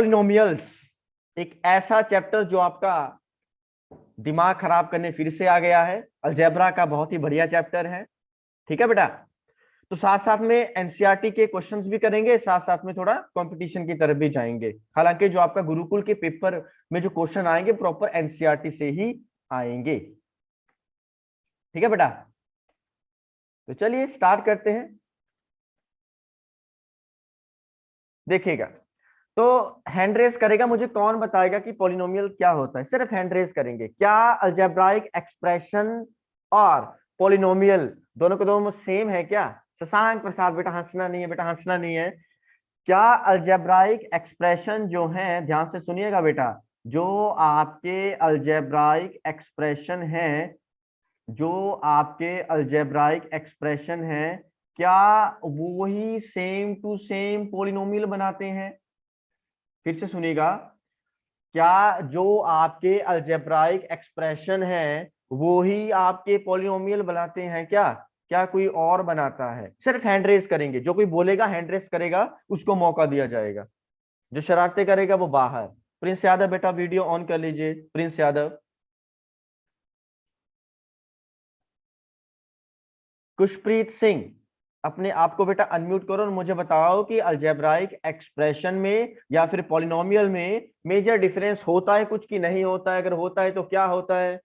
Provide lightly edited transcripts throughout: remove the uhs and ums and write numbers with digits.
Polynomials एक ऐसा chapter जो आपका दिमाग खराब करने फिर से आ गया है। अलजेब्रा का बहुत ही बढ़िया चैप्टर है। ठीक है बेटा, तो साथ साथ में एनसीईआरटी के क्वेश्चंस भी करेंगे, साथ साथ में थोड़ा कंपटीशन की तरफ भी जाएंगे। हालांकि जो आपका गुरुकुल के पेपर में जो क्वेश्चन आएंगे प्रॉपर एनसीईआरटी से ही आएंगे। ठीक है बेटा, तो चलिए स्टार्ट करते हैं। देखिएगा, तो हैंड रेस करेगा, मुझे कौन बताएगा कि पॉलिनोमियल क्या होता है? सिर्फ हैंड रेस करेंगे। क्या अलजेब्राइक एक्सप्रेशन और पॉलिनोमियल दोनों को दोनों सेम है क्या? शशांक प्रसाद, बेटा हंसना नहीं है, बेटा हंसना नहीं है। क्या अलजेब्राइक एक्सप्रेशन जो है, ध्यान से सुनिएगा बेटा, जो आपके अलजेब्राइक एक्सप्रेशन है, जो आपके अलजेब्राइक एक्सप्रेशन है, क्या वो ही सेम टू सेम पॉलिनोमियल बनाते हैं? फिर से सुनिएगा, क्या जो आपके अलजेब्राइक एक्सप्रेशन है वो ही आपके पॉलिनोमियल बनाते हैं क्या? क्या कोई और बनाता है? सिर्फ हैंड रेस करेंगे, जो कोई बोलेगा हैंड रेस करेगा उसको मौका दिया जाएगा, जो शरारतें करेगा वो बाहर। प्रिंस यादव बेटा वीडियो ऑन कर लीजिए, प्रिंस यादव। खुशप्रीत सिंह, अपने आप को बेटा अनम्यूट करो और मुझे बताओ कि अलजेब्राइक एक्सप्रेशन में या फिर पॉलिनोमियल में मेजर डिफरेंस होता है कुछ, की नहीं होता है? अगर होता है तो क्या होता है?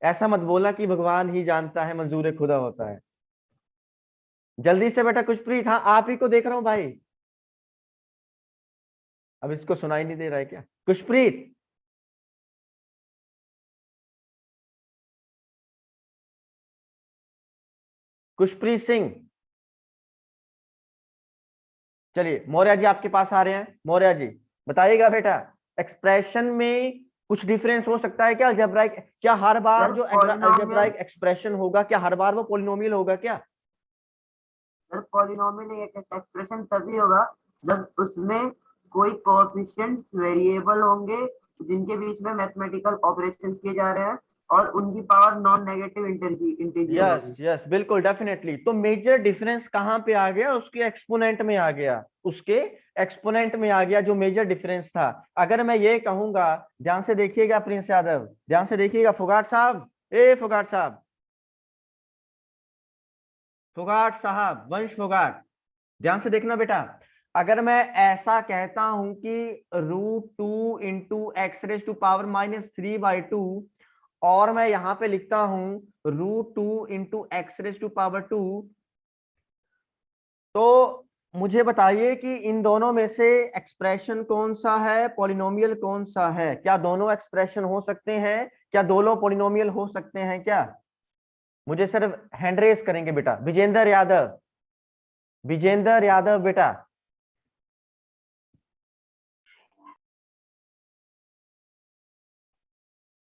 ऐसा मत बोला कि भगवान ही जानता है, मंजूर खुदा होता है। जल्दी से बेटा खुशप्रीत, हाँ आप ही को देख रहा हूँ भाई। अब इसको सुनाई नहीं दे रहा है क्या? खुशप्रीत, खुशप्रीत सिंह, चलिए मौर्य जी आपके पास आ रहे हैं। मौर्य जी बताइएगा बेटा, एक्सप्रेशन में कुछ डिफरेंस हो सकता है क्या अलजेब्राइक? क्या हर बार सर जो पॉलिनोमियल अलजेब्राइक एक्सप्रेशन होगा क्या हर बार वो पॉलिनोमियल होगा क्या? सर पॉलिनोमियल एक एक्सप्रेशन तभी होगा जब उसमें कोई कोएफिशिएंट्स वेरिएबल होंगे जिनके बीच में मैथमेटिकल ऑपरेशंस किए जा रहे हैं और उनकी power non negative integer yes होगी। यस बिल्कुल डेफिनेटली। तो मेजर डिफरेंस कहाँ पे आ गया? उसके एक्सपोनेंट में आ गया, उसके एक्सपोनेंट में आ गया जो मेजर डिफरेंस था। अगर मैं ये कहूंगा, ध्यान से देखिएगा प्रिंस यादव, ध्यान से देखिएगा, फोगाट साहब, ए फोगाट साहब, फोगाट साहब, वंश फोगाट, ध्यान से देखना बेटा। अगर मैं ऐसा कहता हूं कि √2 × x⁻³ और मैं यहां पे लिखता हूं √2 × x⁻², तो मुझे बताइए कि इन दोनों में से एक्सप्रेशन कौन सा है, पॉलिनोमियल कौन सा है? क्या दोनों एक्सप्रेशन हो सकते हैं? क्या दोनों पॉलिनोमियल हो सकते हैं क्या? मुझे सिर्फ हैंड रेस करेंगे बेटा। विजेंद्र यादव, विजेंद्र यादव बेटा,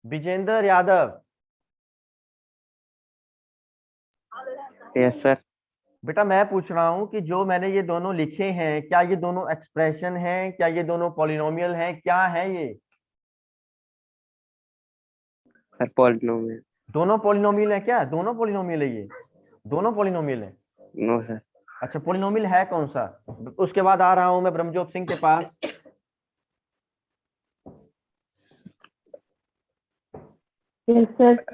विजेंद्र यादव। Yes sir. बेटा मैं पूछ रहा हूं कि जो मैंने ये दोनों लिखे हैं, क्या ये दोनों एक्सप्रेशन हैं? क्या ये दोनों पॉलिनोमियल हैं? क्या है ये? Sir polynomial. दोनों पॉलिनोमियल है क्या? दोनों पॉलिनोमियल है ये, दोनों पॉलिनोमियल है। No sir. अच्छा पॉलिनोमियल है कौन सा? उसके बाद आ रहा हूं मैं ब्रह्मजोत सिंह के पास। Yes sir.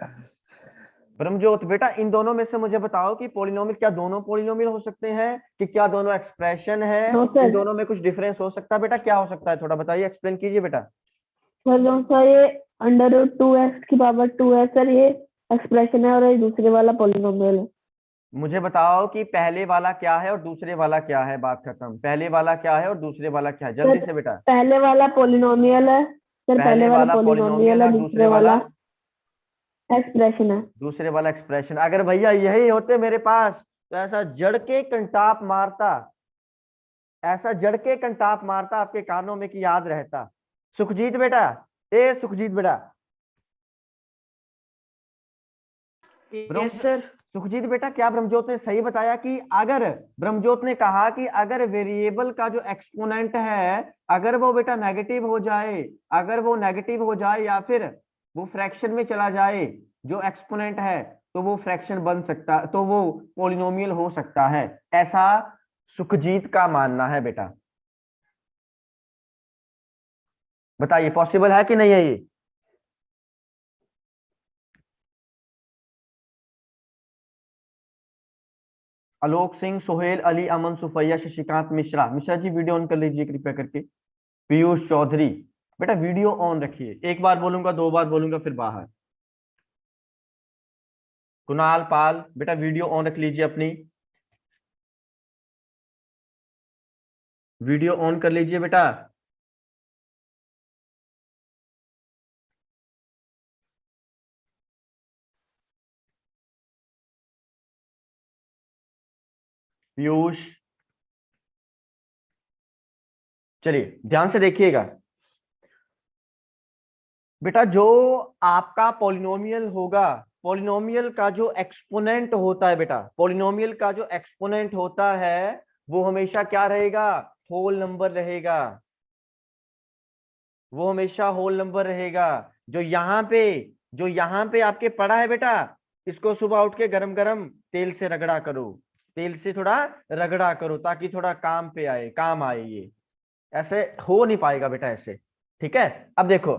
ब्रह्मजोत बेटा, इन दोनों में से मुझे बताओ कि पॉलिनोमियल, क्या दोनों पॉलिनोमियल हो सकते हैं? कि क्या दोनों एक्सप्रेशन है? नो इन सर। दोनों में कुछ डिफरेंस हो सकता है बेटा? क्या हो सकता है, थोड़ा बताइए, एक्सप्लेन कीजिए बेटा। सर जो सा ये √2x⁻² है सर, ये एक्सप्रेशन है और ये दूसरे वाला पॉलिनोमियल है। मुझे बताओ कि पहले वाला क्या है और दूसरे वाला क्या है, बात खत्म। पहले वाला क्या है और दूसरे वाला क्या है, जल्दी सर से बेटा। पहले वाला पॉलिनोमियल है सर, पहले पहले वाला वाला पॉलिनोमियल पॉलिनोमियल है, और दूसरे दूसरे वाला, वाला एक्सप्रेशन है। दूसरे वाला एक्सप्रेशन। अगर भैया यही होते मेरे पास तो ऐसा जड़ के कंटाप मारता, ऐसा जड़ के कंटाप मारता आपके कानों में कि याद रहता। सुखजीत बेटा, ए सुखजीत बेटा, यस सर। सुखजीत बेटा, क्या ब्रह्मजोत ने सही बताया कि अगर, ब्रह्मजोत ने कहा कि अगर वेरिएबल का जो एक्सपोनेंट है अगर वो बेटा नेगेटिव हो जाए, अगर वो नेगेटिव हो जाए या फिर वो फ्रैक्शन में चला जाए जो एक्सपोनेंट है, तो वो फ्रैक्शन बन सकता, तो वो पॉलिनोमियल हो सकता है, ऐसा सुखजीत का मानना है बेटा। बताइए पॉसिबल है कि नहीं है ये? आलोक सिंह, सोहेल, अली, अमन, सुफैया, शशिकांत मिश्रा। मिश्रा जी वीडियो ऑन कर लीजिए कृपया करके। पीयूष चौधरी, बेटा वीडियो ऑन रखिए। एक बार बोलूंगा, दो बार बोलूंगा, फिर बाहर। कुणाल पाल, बेटा वीडियो ऑन रख लीजिए अपनी, वीडियो ऑन कर लीजिए बेटा। पीयूष, चलिए ध्यान से देखिएगा बेटा। जो आपका पॉलिनोमियल होगा, पॉलिनोमियल का जो एक्सपोनेंट होता है बेटा, पॉलिनोमियल का जो एक्सपोनेंट होता है वो हमेशा क्या रहेगा? होल नंबर रहेगा। वो हमेशा होल नंबर रहेगा। जो यहाँ पे आपके पड़ा है बेटा, इसको सुबह उठ के गरम गरम तेल से रगड़ा करो, तेल से थोड़ा रगड़ा करो, ताकि थोड़ा काम पे आए, काम आए ये। ऐसे हो नहीं पाएगा बेटा ऐसे, ठीक है? अब देखो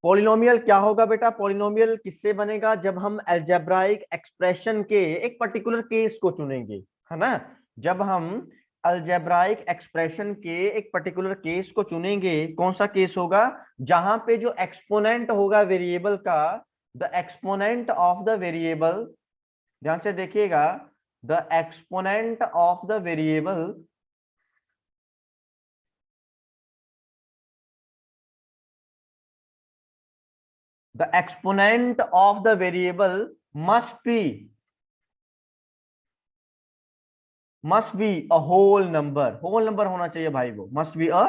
पॉलिनोमियल क्या होगा बेटा। पॉलिनोमियल किससे बनेगा? जब हम अलजेब्राइक एक्सप्रेशन के एक पर्टिकुलर केस को चुनेंगे, है ना। जब हम अलजेब्राइक एक्सप्रेशन के एक पर्टिकुलर केस को चुनेंगे, कौन सा केस होगा? जहां पे जो एक्सपोनेंट होगा वेरिएबल का, the exponent of the variable, ध्यान से देखिएगा, the exponent of the variable the exponent of the variable must be a whole number। whole number होना चाहिए भाई, वो must be a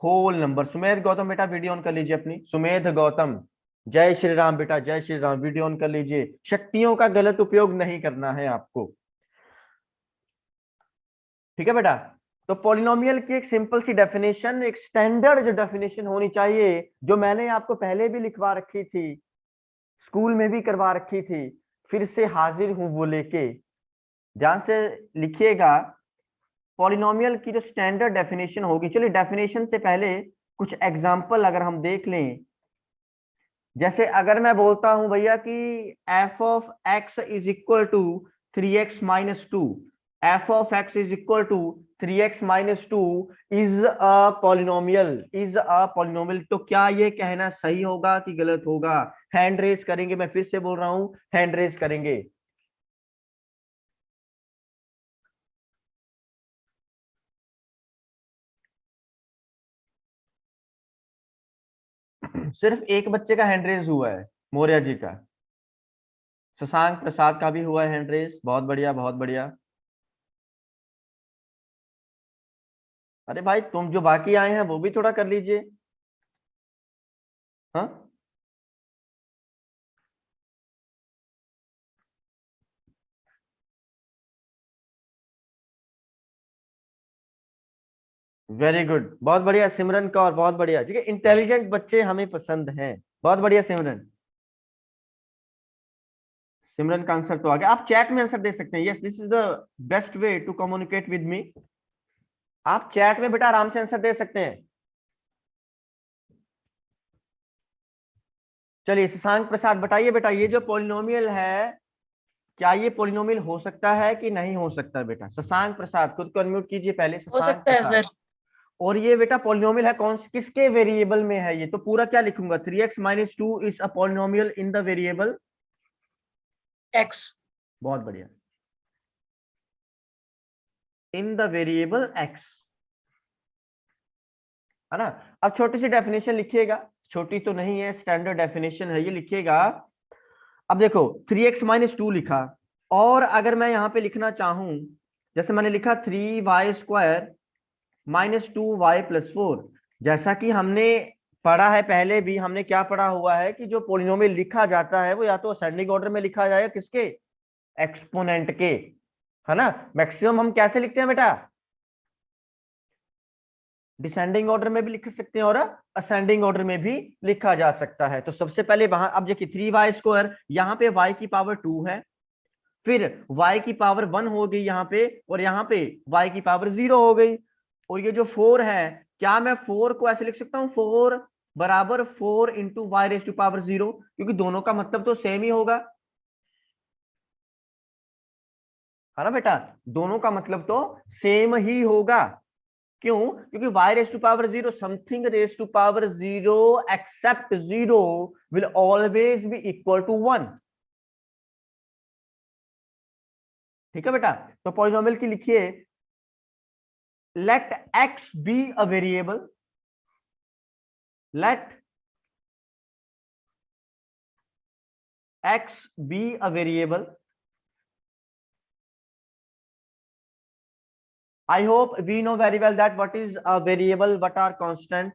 whole number। Sumedh Gautam बेटा वीडियो ऑन कर लीजिए अपनी, सुमेध गौतम। जय श्री राम बेटा, जय श्री राम, वीडियो ऑन कर लीजिए। शक्तियों का गलत उपयोग नहीं करना है आपको, ठीक है बेटा। तो पॉलिनोमियल की एक सिंपल सी डेफिनेशन, एक स्टैंडर्ड जो डेफिनेशन होनी चाहिए, जो मैंने आपको पहले भी लिखवा रखी थी, स्कूल में भी करवा रखी थी, फिर से हाजिर हूं वो लेके। ध्यान से लिखिएगा, पॉलिनोमियल की जो स्टैंडर्ड डेफिनेशन होगी। चलिए डेफिनेशन से पहले कुछ एग्जांपल अगर हम देख लें, जैसे अगर मैं बोलता हूं भैया कि f of x is equal to 3x minus 2, f of x is equal to 3x minus 2 is a polynomial, is a polynomial. तो क्या ये कहना सही होगा कि गलत होगा? हैंड रेज करेंगे, मैं फिर से बोल रहा हूं, हैंड रेज करेंगे। सिर्फ एक बच्चे का हैंड रेज हुआ है, मौर्य जी का। शशांक प्रसाद का भी हुआ है हैंड रेज, बहुत बढ़िया बहुत बढ़िया। अरे भाई तुम जो बाकी आए हैं वो भी थोड़ा कर लीजिए, हाँ। वेरी गुड, बहुत बढ़िया सिमरन कौर, बहुत बढ़िया। ठीक है, इंटेलिजेंट बच्चे हमें पसंद हैं, बहुत बढ़िया सिमरन। सिमरन का आंसर तो आ गया। आप चैट में आंसर दे सकते हैं। Yes, this is the best way to communicate with me. आप चैट में बेटा आराम से आंसर दे सकते हैं। चलिए शशांक प्रसाद बताइए बेटा, ये जो पॉलिनोमियल है, क्या ये पॉलिनोमियल हो सकता है कि नहीं हो सकता बेटा? शशांक प्रसाद खुद को अनम्यूट कीजिए पहले। हो शशांक सकता है प्रसाद। सर। और ये बेटा पॉलिनोमियल है कौन, किसके वेरिएबल में है ये? तो पूरा क्या लिखूंगा? 3x minus 2 is a polynomial in the variable x. बहुत बढ़िया, इन द वेरिएबल x, है ना। अब छोटी सी डेफिनेशन लिखिएगा, छोटी तो नहीं है, स्टैंडर्ड डेफिनेशन है, ये लिखिएगा। अब देखो 3x माइनस 2 लिखा, और अगर मैं यहाँ पे लिखना चाहूं, जैसे मैंने लिखा 3y square minus 2y plus 4, जैसा कि हमने पढ़ा है पहले भी, हमने क्या पढ़ा हुआ है कि जो पॉलिनोमियल लिखा जाता है वो या तो असेंडिंग ऑर्डर में लिखा जाएगा, किसके? एक्सपोनेंट के, है ना। मैक्सिमम हम कैसे लिखते हैं बेटा? डिसेंडिंग ऑर्डर में भी लिख सकते हैं और असेंडिंग ऑर्डर में भी लिखा जा सकता है। तो सबसे पहले वहां, अब देखिए 3y स्क्वायर, यहाँ पे y की पावर 2 है, फिर y की पावर 1 हो गई यहाँ पे, और यहाँ पे y की पावर 0 हो गई, और ये जो 4 है क्या मैं 4 को ऐसे लिख सकता हूं, 4 बराबर 4 into y raise to power 0, क्योंकि दोनों का मतलब तो सेम ही होगा, है ना बेटा, दोनों का मतलब तो सेम ही होगा। क्यों? क्योंकि y raise to power 0, something raise to power 0 except 0 will always be equal to 1। ठीक है बेटा, तो पॉलिनोमियल की लिखिए, let x be a variable, let x be a variable. I hope we know very well that what is a variable, what are constant.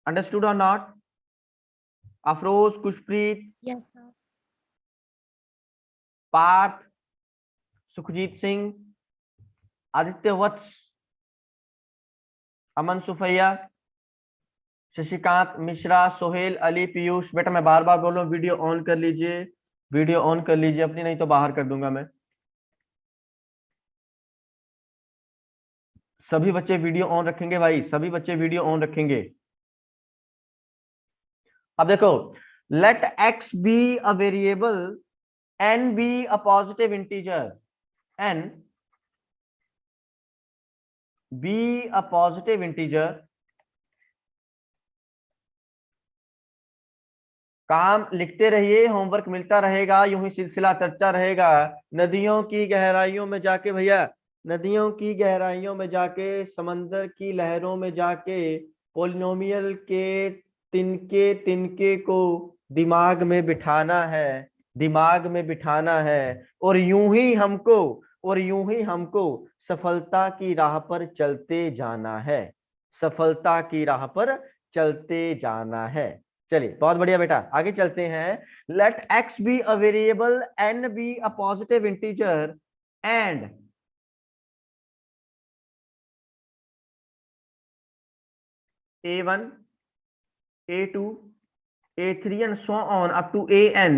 Understood or not? Afroz, Kushpreet, Yes, sir. Parth, Sukhjeet Singh, Aditya Vats, Aman Sufaiya, Shashikant Mishra, Sohail Ali, Piyush. बेटा मैं बार बार बोल रहा हूँ, video on कर लीजिए, video on कर लीजिए अपनी, नहीं तो बाहर कर दूंगा मैं। सभी बच्चे वीडियो ऑन रखेंगे भाई, सभी बच्चे वीडियो ऑन रखेंगे। अब देखो, let x be a variable, n be a positive integer, n be a positive integer. काम लिखते रहिए, होमवर्क मिलता रहेगा, यूं ही सिलसिला चलता रहेगा। नदियों की गहराइयों में जाके भैया, नदियों की गहराइयों में जाके, समंदर की लहरों में जाके, पोलिनोमियल के तिनके तिनके को दिमाग में बिठाना है, दिमाग में बिठाना है, और यूं ही हमको, और यूं ही हमको सफलता की राह पर चलते जाना है, सफलता की राह पर चलते जाना है। चलिए बहुत बढ़िया बेटा, आगे चलते हैं। Let x be a variable, n be a positive integer, and a1, a2, a3 and so on up to an।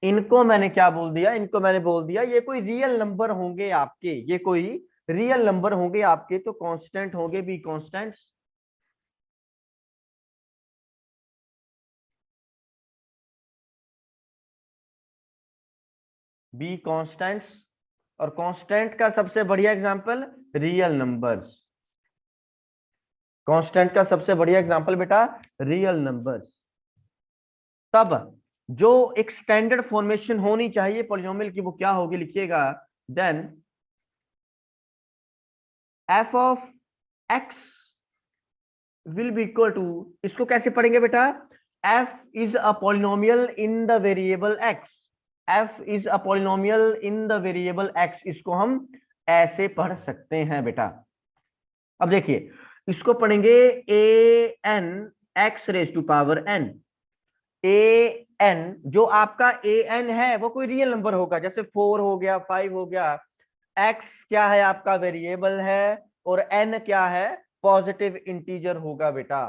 इनको मैंने क्या बोल दिया, इनको मैंने बोल दिया ये कोई रियल नंबर होंगे आपके, ये कोई रियल नंबर होंगे आपके, तो कांस्टेंट होंगे, बी कांस्टेंट्स। बी कांस्टेंट्स, और कांस्टेंट का सबसे बढ़िया एग्जांपल रियल नंबर्स। कांस्टेंट का सबसे बढ़िया एग्जांपल बेटा रियल नंबर्स। तब जो एक स्टैंडर्ड फॉर्मेशन होनी चाहिए पॉलिनोमियल की, वो क्या होगी, लिखिएगा, then f of x will be equal to, इसको कैसे पढ़ेंगे बेटा, f is a polynomial in the variable x, f is a polynomial in the variable x, इसको हम ऐसे पढ़ सकते हैं बेटा। अब देखिए, इसको पढ़ेंगे A N X raise to power N. A N, जो आपका ए एन है वो कोई रियल नंबर होगा, जैसे 4 हो गया, 5 हो गया। एक्स क्या है, आपका वेरिएबल है, और एन क्या है, पॉजिटिव इंटीजर होगा बेटा।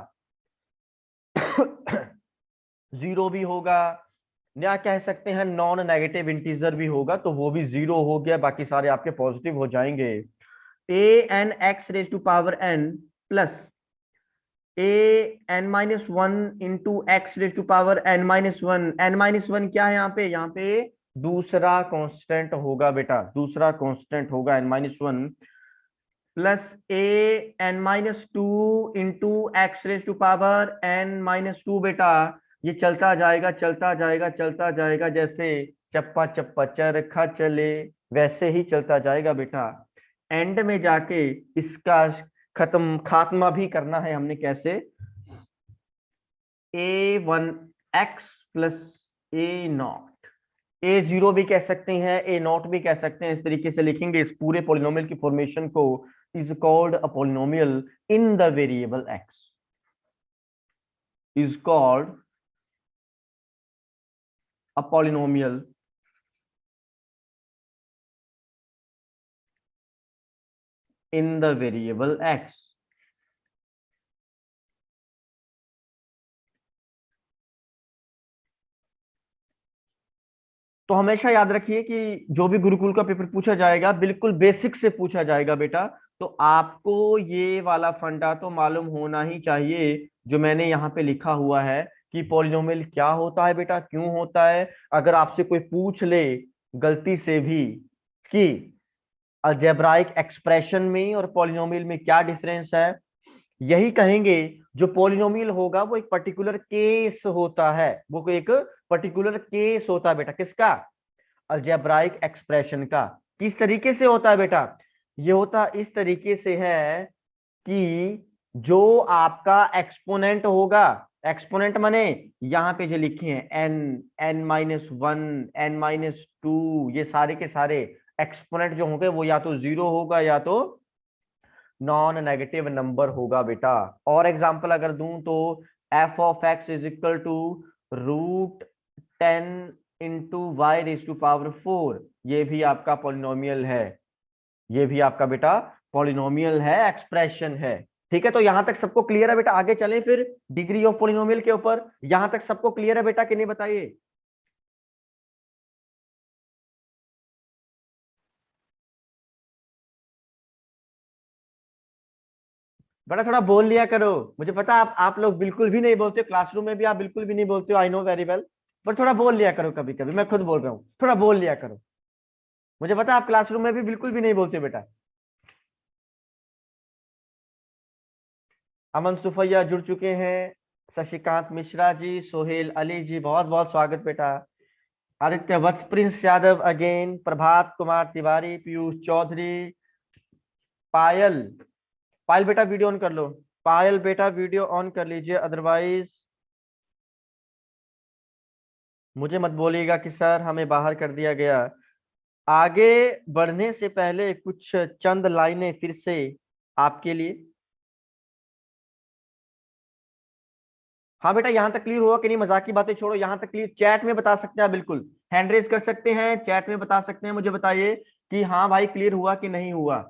0 भी होगा, या कह सकते हैं नॉन नेगेटिव इंटीजर भी होगा, तो वो भी 0 हो गया, बाकी सारे आपके पॉजिटिव हो जाएंगे। A N X raise to power N plus A N minus one into x raise to power N minus one. N minus one क्या है यहाँ पे दूसरा कांस्टेंट होगा बेटा, दूसरा कांस्टेंट होगा n minus one, plus A N minus two into x raise to power N minus two बेटा। ये चलता जाएगा, चलता जाएगा, चलता जाएगा, जैसे चप्पा चप्पा चरखा चले वैसे ही चलता जाएगा बेटा। एंड में जाके इसका खात्मा भी करना है हमने, कैसे, A one X plus A not, A zero भी कह सकते हैं, ए नॉट भी कह सकते हैं, इस तरीके से लिखेंगे इस पूरे पॉलिनोमियल की फॉर्मेशन को। Is called a polynomial in the variable x, is called a polynomial in the variable x। तो हमेशा याद रखिए कि जो भी गुरुकुल का पेपर पूछा जाएगा बिल्कुल बेसिक से पूछा जाएगा बेटा। तो आपको ये वाला फंडा तो मालूम होना ही चाहिए जो मैंने यहाँ पे लिखा हुआ है कि पॉलिनोमियल क्या होता है बेटा, क्यों होता है। अगर आपसे कोई पूछ ले गलती से भी कि अलजेब्राइक एक्सप्रेशन में और पॉलिनोमियल में क्या डिफरेंस है, यही कहेंगे जो पॉलिनोमियल होगा वो एक पर्टिकुलर केस होता है, वो एक पर्टिकुलर केस होता है बेटा। किसका? अलजेब्राइक एक्सप्रेशन का। किस तरीके से होता है बेटा? ये होता इस तरीके से है कि जो आपका एक्सपोनेंट होगा, एक्सपोनेंट माने यहाँ पे जो लिखे हैं n-1 n-2, ये सारे के सारे एक्सपोनेंट जो होंगे वो या तो 0 होगा या तो नॉन नेगेटिव नंबर होगा बेटा। और एग्जांपल अगर दूं तो f of x is equal to √10 into y raise to power 4, ये भी आपका पॉलिनोमियल है, ये भी आपका बेटा पॉलिनोमियल है, एक्सप्रेशन है। ठीक है, तो यहां तक सबको क्लियर है बेटा? आगे चलें फिर डिग्री ऑफ पॉलिनोमियल के ऊपर। यहां तक सबको क्लियर है बेटा कि नहीं, बताइए। बेटा थोड़ा बोल लिया करो, मुझे पता आप लोग बिल्कुल भी नहीं बोलते, क्लासरूम में भी आप बिल्कुल भी नहीं बोलते हो, आई नो वेरी वेल। पर थोड़ा बोल लिया करो, कभी कभी मैं खुद बोल रहा हूँ, थोड़ा बोल लिया करो। मुझे पता आप क्लासरूम में भी बिल्कुल भी नहीं बोलते बेटा। अमन सुफैया जुड़ चुके हैं, शशिकांत मिश्रा जी, सोहेल अली जी, बहुत बहुत स्वागत बेटा। आदित्य वत्स, प्रिंस यादव अगेन, प्रभात कुमार तिवारी, पीयूष चौधरी, पायल। पायल बेटा वीडियो ऑन कर लो, पायल बेटा वीडियो ऑन कर लीजिए, अदरवाइज मुझे मत बोलिएगा कि सर हमें बाहर कर दिया गया। आगे बढ़ने से पहले कुछ चंद लाइनें फिर से आपके लिए। हाँ बेटा यहां तक क्लियर हुआ कि नहीं? मजाक की बातें छोड़ो, यहां तक क्लियर? चैट में बता सकते हैं, बिल्कुल हैंड रेज कर सकते हैं, चैट में बता सकते हैं, मुझे बताइए कि हाँ भाई क्लियर हुआ कि नहीं हुआ,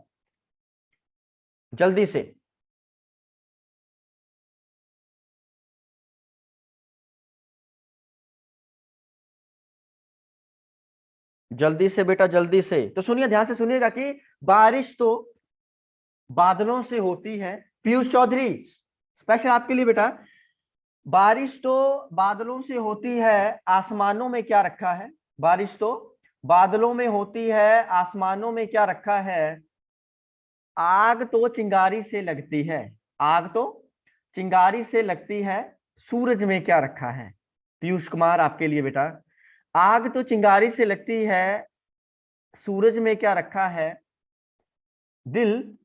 जल्दी से। जल्दी से बेटा, जल्दी से। तो सुनिए, ध्यान से सुनिएगा कि बारिश तो बादलों से होती है। पीयूष चौधरी स्पेशल आपके लिए बेटा, बारिश तो बादलों से होती है, आसमानों में क्या रखा है? बारिश तो बादलों में होती है, आसमानों में क्या रखा है? आग तो चिंगारी से लगती है, आग तो चिंगारी से लगती है, सूरज में क्या रखा है? पीयूष कुमार आपके लिए बेटा, आग तो चिंगारी से लगती है, सूरज में क्या रखा है? दिल,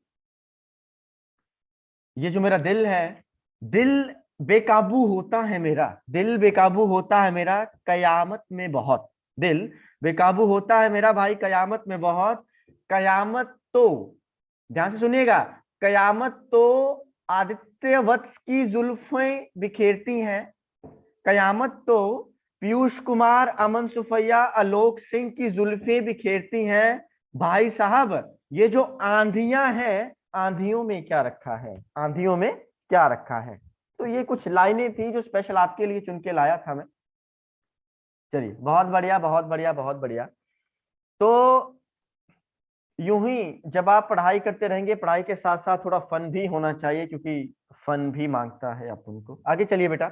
ये जो मेरा दिल है, दिल बेकाबू होता है मेरा, दिल बेकाबू होता है मेरा कयामत में बहुत, दिल बेकाबू होता है मेरा भाई कयामत में बहुत। कयामत तो, ध्यान से सुनिएगा, कयामत तो आदित्य वत्स की जुल्फें बिखेरती हैं, कयामत तो पीयूष कुमार, अमन सुफैया, आलोक सिंह की जुल्फें बिखेरती हैं। भाई साहब ये जो आंधियां हैं, आंधियों में क्या रखा है? आंधियों में क्या रखा है? तो ये कुछ लाइनें थी जो स्पेशल आपके लिए चुन के लाया था मैं। चलिए बहुत बढ़िया, बहुत बढ़िया, बहुत बढ़िया। तो यूं ही जब आप पढ़ाई करते रहेंगे, पढ़ाई के साथ साथ थोड़ा फन भी होना चाहिए, क्योंकि फन भी मांगता है अपन को। आगे चलिए बेटा,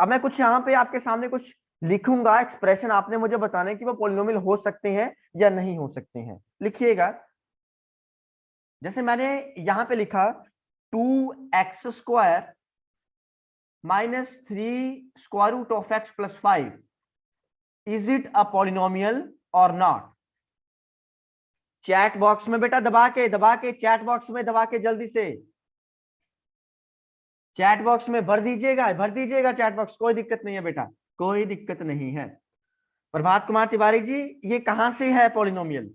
अब मैं कुछ यहाँ पे आपके सामने कुछ लिखूंगा एक्सप्रेशन, आपने मुझे बताना है कि वो पॉलिनोमियल हो सकते हैं या नहीं हो सकते हैं। लिखिएगा, जैसे मैंने यहाँ पे लिखा 2x² minus 3 square root of x plus 5, is it a polynomial और नॉट? चैट बॉक्स में बेटा दबा के चैट बॉक्स में दबा के जल्दी से चैट बॉक्स में भर दीजिएगा चैट बॉक्स, कोई दिक्कत नहीं है बेटा, कोई दिक्कत नहीं है। प्रभात कुमार तिवारी जी, ये कहां से है पॉलिनोमियल?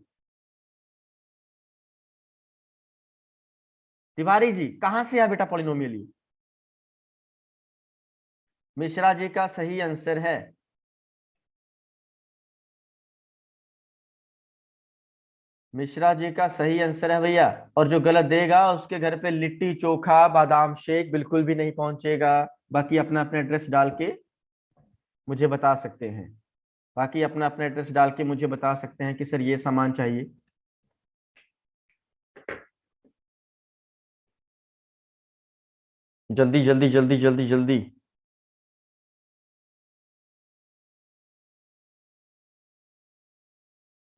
तिवारी जी कहां से है बेटा पॉलिनोमियल? ये मिश्रा जी का सही आंसर है, मिश्रा जी का सही आंसर है भैया। और जो गलत देगा उसके घर पे लिट्टी चोखा बादाम शेक बिल्कुल भी नहीं पहुंचेगा। बाकी अपना अपना एड्रेस डाल के मुझे बता सकते हैं। बाकी अपना अपना एड्रेस डाल के मुझे बता सकते हैं कि सर ये सामान चाहिए। जल्दी जल्दी जल्दी जल्दी जल्दी।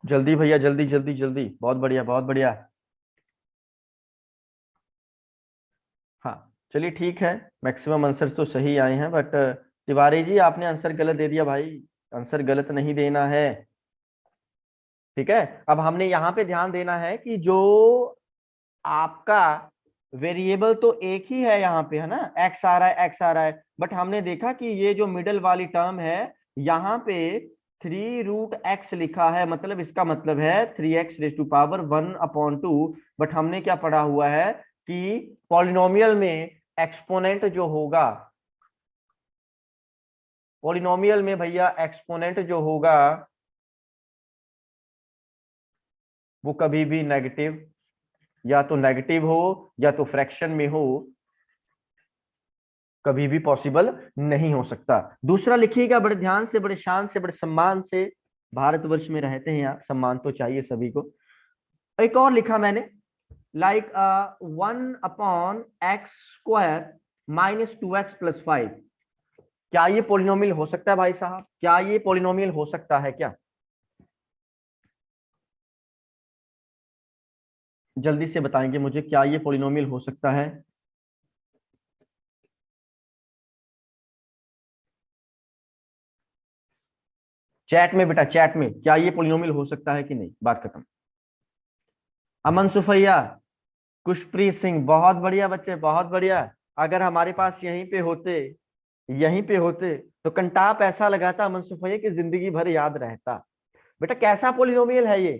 जल्दी भैया, जल्दी जल्दी जल्दी। बहुत बढ़िया बहुत बढ़िया। हाँ चलिए ठीक है, मैक्सिमम आंसर तो सही आए हैं, बट तिवारी जी आपने आंसर गलत दे दिया भाई। आंसर गलत नहीं देना है, ठीक है। अब हमने यहाँ पे ध्यान देना है कि जो आपका वेरिएबल तो एक ही है यहाँ पे, है ना, एक्स आ रहा है एक्स आ रहा है, बट हमने देखा कि ये जो मिडल वाली टर्म है यहाँ पे 3√x लिखा है, मतलब इसका मतलब है 3x⁻1/2। बट हमने क्या पढ़ा हुआ है कि पॉलिनोमियल में एक्सपोनेंट जो होगा, पॉलिनोमियल में भैया एक्सपोनेंट जो होगा वो कभी भी नेगेटिव, या तो नेगेटिव हो या तो फ्रैक्शन में हो, कभी भी पॉसिबल नहीं हो सकता। दूसरा लिखिएगा बड़े ध्यान से, बड़े शान से, बड़े सम्मान से। भारतवर्ष में रहते हैं आप, सम्मान तो चाहिए सभी को। एक और लिखा मैंने, लाइक 1/x² - 2x+5। क्या ये पॉलिनोमियल हो सकता है भाई साहब? क्या ये पॉलिनोमियल हो सकता है क्या? जल्दी से बताएंगे मुझे, क्या ये पॉलिनोमियल हो सकता है? चैट में बेटा, चैट में, क्या ये पॉलिनोमियल हो सकता है कि नहीं? बात खत्म। अमन सुफैया, कुशप्रीत सिंह, बहुत बढ़िया बच्चे, बहुत बढ़िया। अगर हमारे पास यहीं पे होते तो कंटाप ऐसा लगाता अमन सुफैया की जिंदगी भर याद रहता। बेटा कैसा पॉलिनोमियल है ये?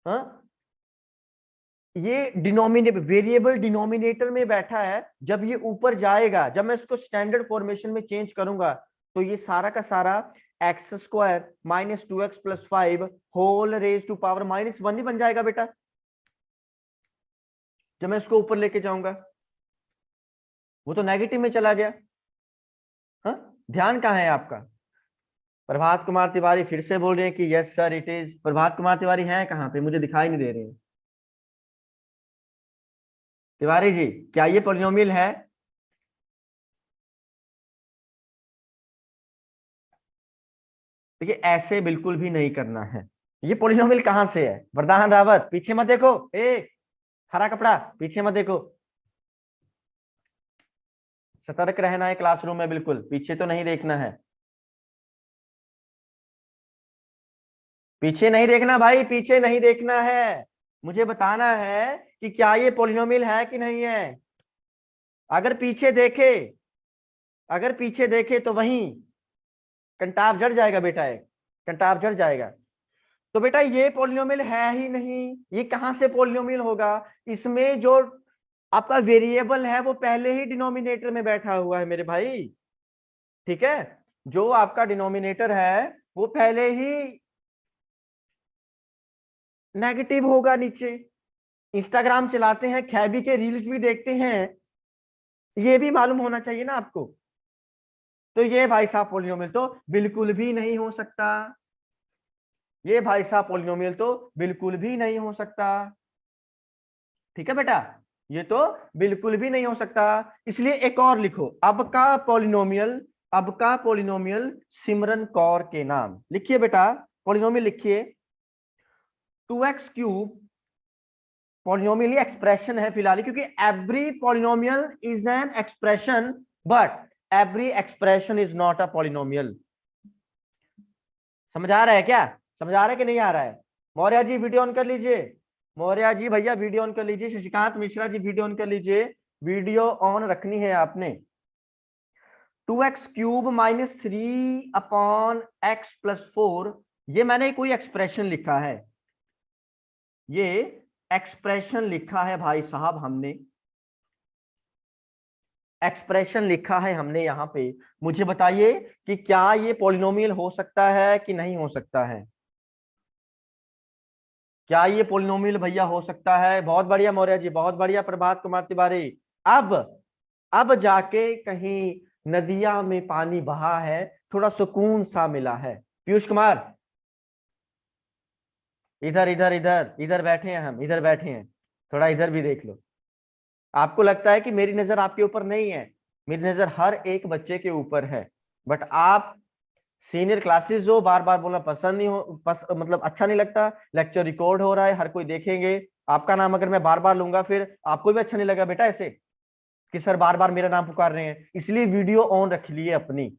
हाँ, ये वेरिएबल डिनोमिनेटर में बैठा है। जब ये ऊपर जाएगा, जब मैं इसको स्टैंडर्ड फॉर्मेशन में चेंज करूंगा, तो ये सारा का सारा x² - 2x+5 whole raise to power -1 ही बन जाएगा बेटा, जब मैं इसको ऊपर लेके जाऊंगा। वो तो नेगेटिव में चला गया। हाँ, ध्यान कहाँ है आपका? प्रभात कुमार तिवारी फिर से बोल रहे हैं कि yes sir it is. Prabhat Kumar Tiwari हैं कहाँ पे? मुझे दिखाई नहीं दे रहे हैं। तिवारी जी, क्या ये पॉलिनोमियल है? देखिए ऐसे बिल्कुल भी नहीं करना है। ये पॉलिनोमियल कहां से है? वरदान रावत पीछे मत देखो, हरा कपड़ा पीछे मत देखो। सतर्क रहना है क्लासरूम में, बिल्कुल पीछे तो नहीं देखना है। पीछे नहीं देखना भाई, पीछे नहीं देखना है। मुझे बताना है कि क्या ये पॉलिनोमियल है कि नहीं है। अगर पीछे देखे तो वहीं कंटाप जड़ जाएगा बेटा, एक कंटाप जड़ जाएगा। तो बेटा ये पॉलिनोमियल है ही नहीं, ये कहां से पॉलिनोमियल होगा? इसमें जो आपका वेरिएबल है वो पहले ही डिनोमिनेटर में बैठा हुआ है मेरे भाई, ठीक है। जो आपका डिनोमिनेटर है वो पहले ही नेगेटिव होगा नीचे। इंस्टाग्राम चलाते हैं, खैबी के रील्स भी देखते हैं, ये भी मालूम होना चाहिए ना आपको। तो ये भाई साहब पॉलिनोमियल तो बिल्कुल भी नहीं हो सकता। ये भाई साहब पॉलिनोमियल तो बिल्कुल भी नहीं हो सकता, ठीक है बेटा, ये तो बिल्कुल भी नहीं हो सकता। इसलिए एक और लिखो, अब का पॉलिनोमियल सिमरन कौर के नाम। लिखिए बेटा, पॉलिनोमियल लिखिए 2x³ पॉलिनोमियल एक्सप्रेशन है फिलहाल, क्योंकि every polynomial is an expression but every expression is not a polynomial. समझ आ रहा है क्या? समझ आ रहा है कि नहीं आ रहा है? मौर्य जी वीडियो ऑन कर लीजिए, मौर्य जी भैया वीडियो ऑन कर लीजिए, शशिकांत मिश्रा जी वीडियो ऑन कर लीजिए, वीडियो ऑन रखनी है आपने। 2x³ - 3/x+4, ये मैंने कोई एक्सप्रेशन लिखा है, ये एक्सप्रेशन लिखा है भाई साहब, हमने एक्सप्रेशन लिखा है हमने यहाँ पे। मुझे बताइए कि क्या ये पॉलिनोमियल हो सकता है कि नहीं हो सकता है? क्या ये पॉलिनोमियल भैया हो सकता है? बहुत बढ़िया मौर्य जी, बहुत बढ़िया प्रभात कुमार तिवारी। अब जाके कहीं नदिया में पानी बहा है, थोड़ा सुकून सा मिला है। पीयूष कुमार, इधर इधर इधर इधर बैठे हैं हम, इधर बैठे हैं, थोड़ा इधर भी देख लो। आपको लगता है कि मेरी नजर आपके ऊपर नहीं है, मेरी नजर हर एक बच्चे के ऊपर है, बट आप सीनियर क्लासेस हो, बार बार बोलना पसंद नहीं हो, मतलब अच्छा नहीं लगता। लेक्चर रिकॉर्ड हो रहा है, हर कोई देखेंगे, आपका नाम अगर मैं बार बार लूंगा फिर आपको भी अच्छा नहीं लगा बेटा ऐसे कि सर बार बार मेरा नाम पुकार रहे हैं, इसलिए वीडियो ऑन रख लिए अपनी।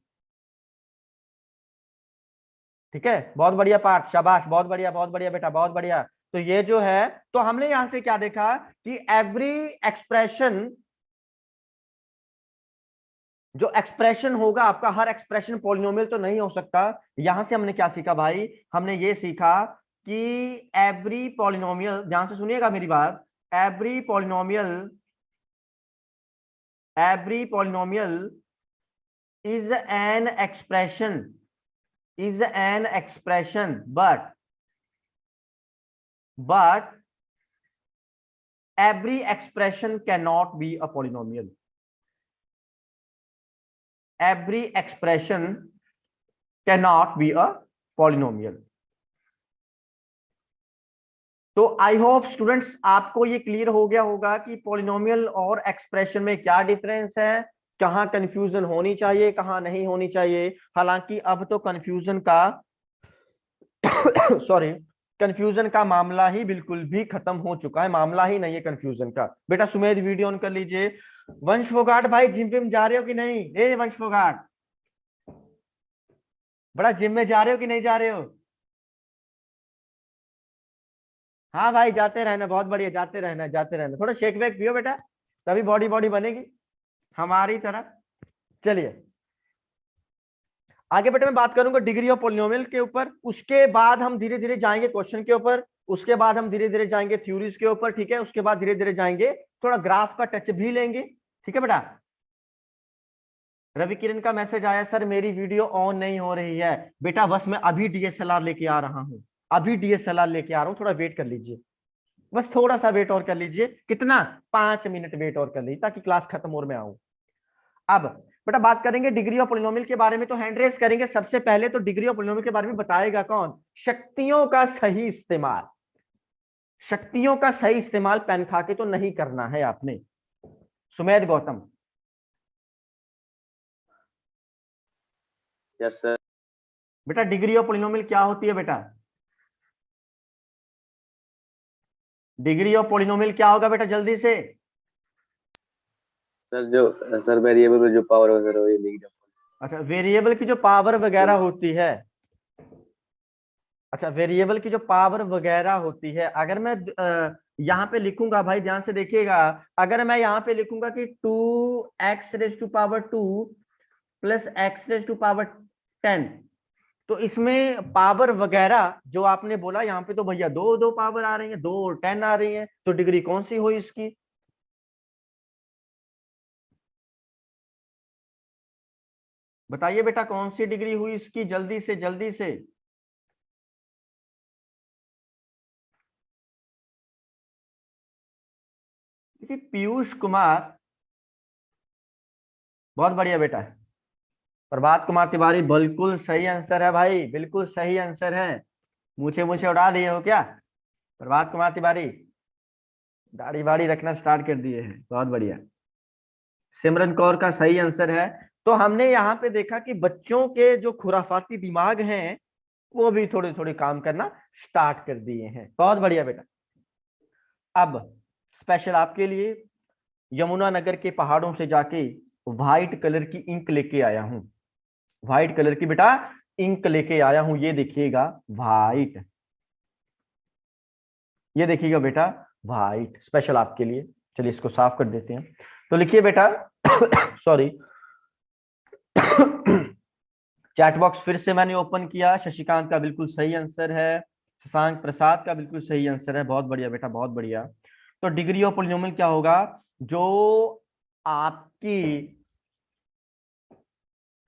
ठीक है, बहुत बढ़िया पाठ, शाबाश, बहुत बढ़िया बेटा, बहुत बढ़िया। तो ये जो है, तो हमने यहां से क्या देखा कि एवरी एक्सप्रेशन, जो एक्सप्रेशन होगा आपका, हर एक्सप्रेशन पॉलिनोमियल तो नहीं हो सकता। यहां से हमने क्या सीखा भाई, हमने ये सीखा कि एवरी पॉलिनोमियल, ध्यान से सुनिएगा मेरी बात, every polynomial is an expression, but every expression cannot be a polynomial. Every expression cannot be a polynomial. तो आई होप स्टूडेंट्स आपको ये क्लियर हो गया होगा कि पॉलिनोमियल और एक्सप्रेशन में क्या डिफरेंस है, कहाँ कंफ्यूजन होनी चाहिए, कहाँ नहीं होनी चाहिए। हालांकि अब तो कंफ्यूजन का सॉरी, कंफ्यूजन का मामला ही बिल्कुल भी खत्म हो चुका है, मामला ही नहीं है कंफ्यूजन का। बेटा सुमेध वीडियो ऑन कर लीजिए। वंश फोगाट भाई जिम में जा रहे हो कि नहीं? ए वंश फोगाट, बड़ा जिम में जा रहे हो कि नहीं जा रहे हो? हाँ भाई जाते रहना, बहुत बढ़िया, जाते रहना जाते रहना, थोड़ा शेक वेक पियो बेटा, तभी बॉडी बॉडी बनेगी हमारी तरह। चलिए आगे बेटा मैं बात करूंगा डिग्री ऑफ पॉलिनोमियल के ऊपर, उसके बाद हम धीरे धीरे जाएंगे क्वेश्चन के ऊपर, उसके बाद हम धीरे धीरे जाएंगे थ्योरीज के ऊपर, ठीक है, उसके बाद धीरे धीरे जाएंगे थोड़ा ग्राफ का टच भी लेंगे, ठीक है बेटा। रवि किरण का मैसेज आया, सर मेरी वीडियो ऑन नहीं हो रही है। बेटा बस मैं अभी डीएसएलआर लेके आ रहा हूँ, अभी डीएसएलआर लेके आ रहा हूँ, थोड़ा वेट कर लीजिए, बस थोड़ा सा वेट और कर लीजिए। कितना? 5 मिनट वेट और कर लीजिए ताकि क्लास खत्म और मैं आऊं। अब बेटा बात करेंगे डिग्री ऑफ पॉलिनोमियल के बारे में, तो हैंड रेस करेंगे सबसे पहले। तो डिग्री ऑफ पॉलिनोमियल के बारे में बताएगा कौन? शक्तियों का सही इस्तेमाल। शक्तियों का सही इस्तेमाल पेन खा के तो नहीं करना है आपने। सुमेध गौतम। Yes sir. बेटा डिग्री ऑफ पॉलिनोमियल क्या होती है बेटा? डिग्री ऑफ पॉलिनोमियल क्या होगा बेटा जल्दी से? सर जो सर वेरिएबल में जो पावर वगैरह हो ये लिख दो। अच्छा वेरिएबल की जो पावर वगैरह होती है, अच्छा वेरिएबल की जो पावर वगैरह होती है, अगर मैं यहाँ पे लिखूंगा भाई ध्यान से देखिएगा, अगर मैं यहाँ पे लिखूंगा कि 2x⁻² प्लस x⁻10, तो इसमें पावर वगैरह जो आपने बोला यहाँ पे, तो भैया दो दो पावर आ रही है, 2 और 10 आ रही है, तो डिग्री कौन सी हुई इसकी? बताइए बेटा कौन सी डिग्री हुई इसकी, जल्दी से जल्दी से। देखिए पीयूष कुमार, बहुत बढ़िया बेटा। प्रभात कुमार तिवारी, बिल्कुल सही आंसर है भाई, बिल्कुल सही आंसर है। मुझे उड़ा दिए हो क्या प्रभात कुमार तिवारी? दाढ़ी बाड़ी रखना स्टार्ट कर दिए हैं, बहुत बढ़िया। सिमरन कौर का सही आंसर है। तो हमने यहाँ पे देखा कि बच्चों के जो खुराफाती दिमाग हैं वो भी थोड़े थोड़े काम करना स्टार्ट कर दिए हैं, बहुत बढ़िया बेटा। अब स्पेशल आपके लिए यमुनानगर के पहाड़ों से जाके व्हाइट कलर की इंक लेके आया हूं, व्हाइट कलर की बेटा इंक लेके आया हूं, ये देखिएगा व्हाइट, ये देखिएगा बेटा व्हाइट, स्पेशल आपके लिए। चलिए इसको साफ कर देते हैं। तो लिखिए बेटा सॉरी चैट बॉक्स फिर से मैंने ओपन किया। शशिकांत का बिल्कुल सही आंसर है, शशांक प्रसाद का बिल्कुल सही आंसर है, बहुत बढ़िया बेटा, बहुत बढ़िया। तो डिग्री ऑफ पॉलिनोमियल क्या होगा? जो आपकी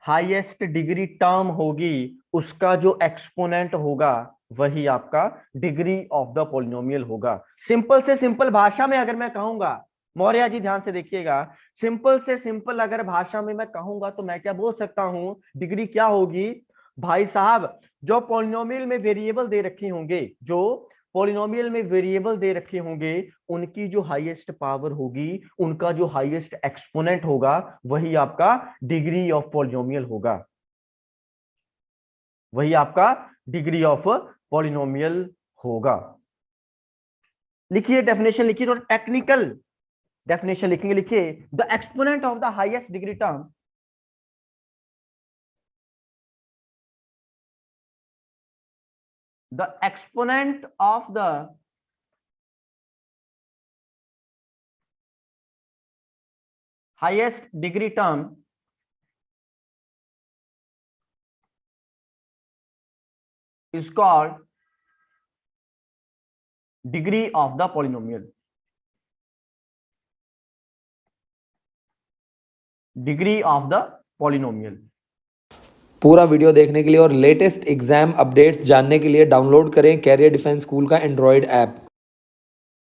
हाईएस्ट डिग्री टर्म होगी उसका जो एक्सपोनेंट होगा वही आपका डिग्री ऑफ द पॉलिनोमियल होगा। सिंपल से सिंपल भाषा में अगर मैं कहूंगा, मौर्य जी ध्यान से देखिएगा, सिंपल से सिंपल अगर भाषा में मैं कहूंगा तो मैं क्या बोल सकता हूं? डिग्री क्या होगी? भाई साहब जो पॉलिनोमियल में वेरिएबल दे रखे होंगे, जो पॉलिनोमियल में वेरिएबल दे रखे होंगे, उनकी जो हाईएस्ट पावर होगी, उनका जो हाईएस्ट एक्सपोनेंट होगा, वही आपका डिग्री ऑफ पॉलिनोमियल होगा, वही आपका डिग्री ऑफ पॉलिनोमियल होगा। लिखिए डेफिनेशन, लिखिए, थोड़ा टेक्निकल डेफिनेशन लिखेंगे, लिखिए the exponent of the highest degree term the exponent of the highest degree term is called degree of the polynomial. Degree of the polynomial. पूरा वीडियो देखने के लिए और लेटेस्ट एग्जाम अपडेट्स जानने के लिए डाउनलोड करें कैरियर डिफेंस स्कूल का एंड्रॉयड ऐप।